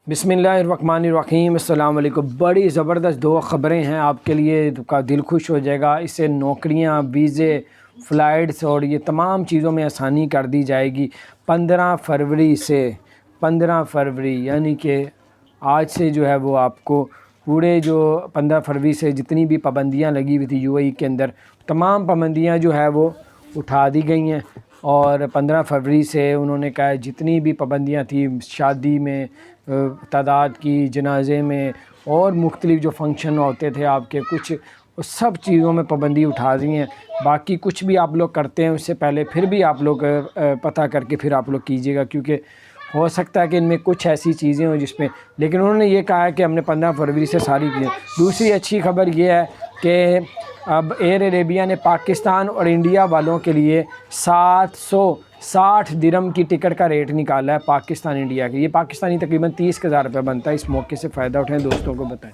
बिस्मिल्लाहिर्रहमानिर्रहीम। अस्सलाम वालेकुम। बड़ी ज़बरदस्त दो ख़बरें हैं आपके लिए, का दिल खुश हो जाएगा। इससे नौकरियां, वीज़े, फ़्लाइट्स और ये तमाम चीज़ों में आसानी कर दी जाएगी। 15 फरवरी से 15 फरवरी यानी कि आज से जो है वो आपको पूरे जो 15 फरवरी से जितनी भी पाबंदियां लगी हुई थी यूएई के अंदर, तमाम पाबंदियां जो है वो उठा दी गई हैं। और 15 फरवरी से उन्होंने कहा है जितनी भी पाबंदियां थी शादी में तादाद की, जनाजे में और मुख्तलिफ जो फंक्शन होते थे आपके, कुछ सब चीज़ों में पाबंदी उठा दी हैं। बाकी कुछ भी आप लोग करते हैं उससे पहले फिर भी आप लोग पता करके फिर आप लोग कीजिएगा, क्योंकि हो सकता है कि इनमें कुछ ऐसी चीज़ें हों जिसमें, लेकिन उन्होंने ये कहा है कि हमने 15 फरवरी से सारी चीज़ें। दूसरी अच्छी खबर ये है कि अब एयर अरेबिया ने पाकिस्तान और इंडिया वालों के लिए 760 दिरहम की टिकट का रेट निकाला है पाकिस्तान इंडिया के। ये पाकिस्तानी तकरीबन 30,000 रुपये बनता है। इस मौके से फ़ायदा उठाएं, दोस्तों को बताएं।